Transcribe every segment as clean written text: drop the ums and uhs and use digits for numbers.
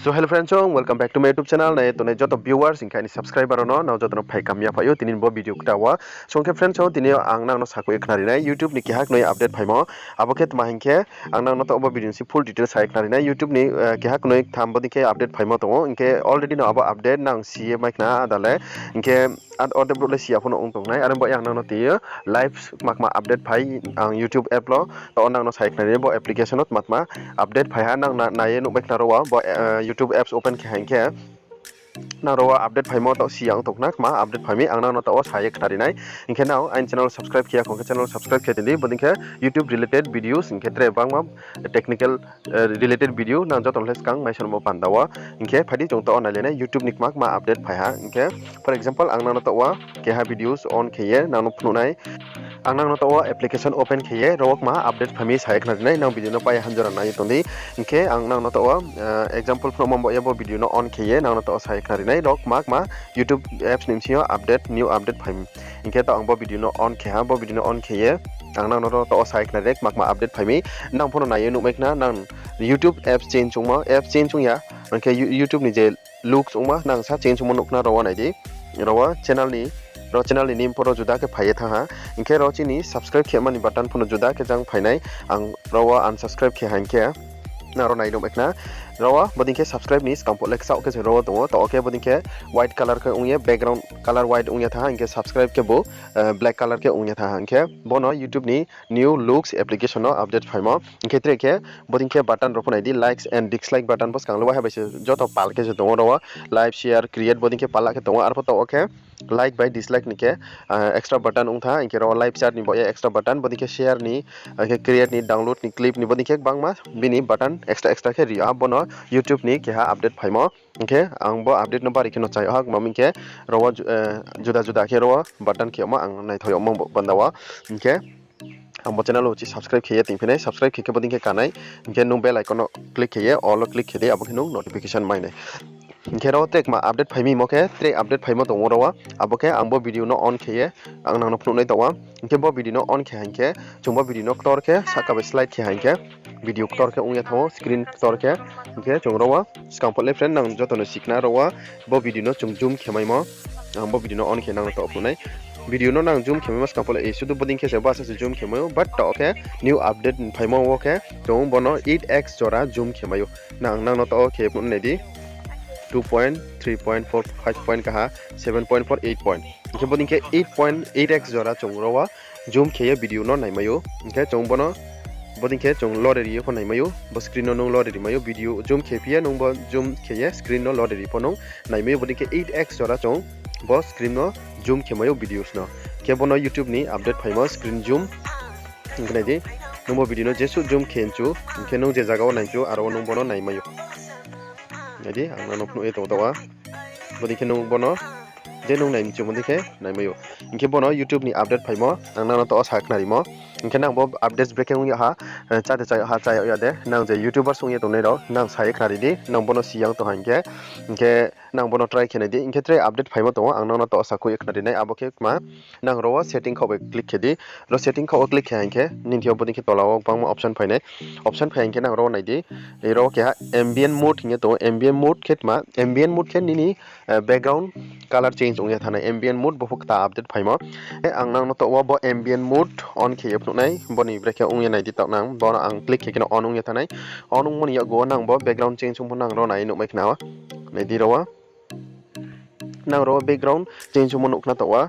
So hello friends, welcome back to my YouTube channel. Naiye to Joto viewers inka ni subscriber no now Joto no phai kamya phayo tinin bo video kutawa. So ke friends tini ang nang no sakoi khnari na YouTube ni kihak noi update phaimo. Aboket mahingke ang nang no to obo video si full details sai khnari na YouTube ni kihak noi thambo dike update phaimo to inke already no abo update nang CA mic na adale inke ad order bro le sia phono ong tong nai aram bo yang nang no tiyo live makma update phai ang YouTube app lo to nang no sai khnari bo application ot makma update phai ha nang Naiye no mek na ro bo YouTube apps open ke hangke na rawa update phaimo to siang tokna ma update phaimi angna no to saye khari nai inke now ein channel subscribe kiya ko channel subscribe ke dindi bodinke YouTube related videos inke tre bangma technical related video na joto les kang mai sanmo pandawa inke phadi jong to onale na YouTube nikmak ma update phaiha inke for example angna no to wa ke ha videos on khiye na no phunai angna no to application open khiye rok ma update phami saye khari nai na video no pai hanjora nai tondi inke angna no to example from mo yabo video no on khiye na no to saye khari nai rok mak ma YouTube apps nimsio update new update phami inke to ang bo video no on khe ha bo video no on khiye ang nang no to sai khna rek mak ma update phami nang phono Naiye nu mek na nang YouTube apps change chungma apps change chung ya anke YouTube ni je look chungma nang sa change chung nuk na rawa nai di rawa channel ni name photo juda ke phaiye tha ha inke ro chini subscribe khema ni button phono juda ke jang phainai ang rawa unsubscribe khe hanke na ro nai nu mek na rawa bodinke subscribe ni kampo lek sa ke rawa to okay bodinke white color ke ungye background color white ungye tha inke subscribe ke bo black color ke ungye tha inke bono YouTube ni new looks application no update phaimo inke tre ke bodinke button ro phonai di likes and dislike button pos kanglo ha baise joto pal ke je dongo rawa live share create bodinke pala ke dongo arpo to okay like by dislike nike extra button ungtha inke ro live chat ni bo extra button bodinke share ni create ni download ni clip ni bodinke bangma bini button extra ke ri abono YouTube ni ke ha update phaimo inke ang bo update no bari kino chai hak maminke rawa juda ke rawa button ke ma ang nai thoyo mong bandawa inke ang channel uchi subscribe khiye tingphine subscribe khike bodinke kanai inke nung bell icon no click khiye all click khide abo khinu notification maine inke ro tek ma update phaimi moke tre update phaimo tongo rawa aboke angbo video no on khiye ang nang no phunai tawa inke bo video no on khe hanke chungbo video no tor ke saka slide khe hanke video tor ke ungya tho screen tor ke inke chung rawa skample friend nang joto no sikna rawa bo video no chung zoom khemai mo angbo video no on khe nang to phunai video no nang zoom khemai mas kample e sudu boding ke se ba sa zoom khemayo but to okay new update phaimo okay chung bono 8x jora zoom khemayo nang no to khe pun nei di 2.3.4 5 kaha 7.4 8 point inke boding ke 8.8x jora chung rawa zoom kheye video no naimayo inke chung bono boding ke chung loaderi ko naimayo bo screen no loaderi mayo video zoom khepia nung bo zoom kheye screen no loaderi ponong naimayo boding ke 8x jora chung bo screen no zoom khemayo videos no ke bono YouTube ni update phaimo screen zoom ingne di nung bo video no jesu zoom khenchu inke nung je jaga naichu aro nung bono naimayo jadi ang nang no eto tawa boding ke nung bono je nung naim chu boding ke naimayo inke bono YouTube ni update phaimo ang nang to saknari mo inke nang bo updates breaking ya ha cha ya de nang je YouTuber sung ye to nei ro nang sai khari di nang bono siang to hanke inke nang bono try khene di inke try update phaimo to ang nang to sa ko ekna di nai aboke ma nang ro setting kho click khedi ro setting kho click hanke nin thio boding ke tolaw bang option phaine option phainke nang ro nai di ro ke ha ambient mode hinge to ambient mode khetma ambient mode khen ni background color change ungya thana ambient mode bo phukta update phaimo ang nang to wa bo ambient mode on kheye nai boni breke ungya nai di tak nang bo ang click khekena on ungya thanai on ung moni ya go nang bo background change ung nang ro nai nu mek nawa nai di rawa nang ro background change ung nuk na tawa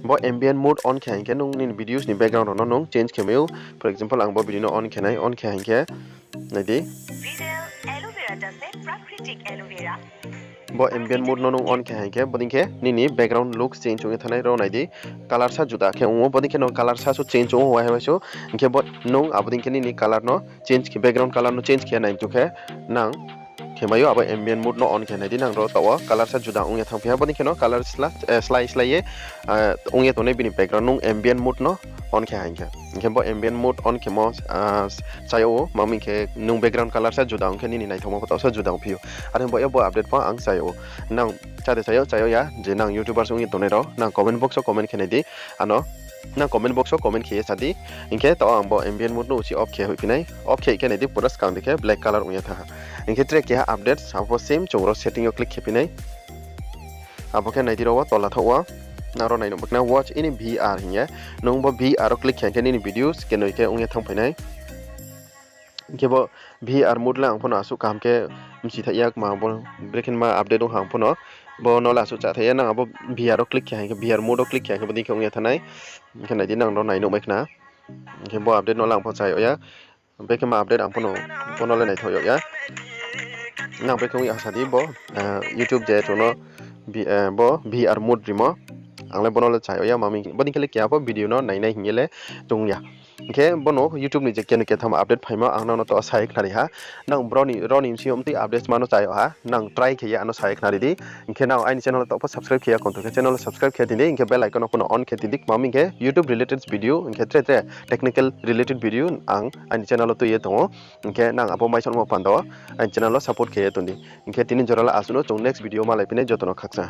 bo ambient mode on khe hanke nung ni videos ni background no nung change khemeu for example ang bo video no on khenai on khe hanke nai di aloe vera jase prakriti aloe vera bo ambient mode no nung on khe hanke boding ke ni background look change ung thanai ro nai di color sa juda ke ung boding ke no color sa so change ung wa so inke bo nung aboding ke ni color no change ke background color no change ke nai tu ke nang khemayo aba ambient mode no on khe nai di nang ro tawa color sa juda ung thang phia boding ke no color slide ye ung to nei bini background nung ambient mode no on khe hanke inke bo ambient mode on ke mo chayo mami ke nung background color sa juda ung khe ni nai thong pa sa juda phio are bo bo update pa ang chayo nang chade chayo ya je nang YouTuber sung to nei ro nang comment box o comment khe nai di ano na comment box o comment khie sadi ingke to ang bo ambient mode no uchi off khe hoipinai off khe ikene di pura skang dikhe black color ungya tha ingke tre khe update sapo same chungro setting o click khepinai aboke naidiro wa tola thowa naro naino bakna watch ini VR hinya nong bo VR o click khe ni videos ke noi ke ungya thangpainai ingke bo VR mode la angpono asu kam ke msi thaiyak ma bo brekin ma update ong hangpono bo no la su cha thaya na abo VR o click khe VR mode o click khe bo ding ungya thanai ingke naidi nang ro naino bakna ingke bo update no lang po chai oya beke ma update angpono bono le nai thoyo ya nang beke wi asadi bo YouTube je tono bo VR mode rimo angle bono le chai oya mami boni kele kya bo video no nai nai hingele tungya ke bono YouTube ni je ken ke thama update phaima angna no to sai khari ha nang roni si omti update mano chai ha nang try ke ya ano sai khari di ke nang ai channel to subscribe ke ya konto ke channel subscribe ke dine inke bell icon ko on ke didik mami ke YouTube related video inke tre technical related video ang ai channel to ye tongo inke nang abo mai son mo pando ai channel support ke tundi inke tinin jorala asuno chung next video ma lai pine jotono khaksa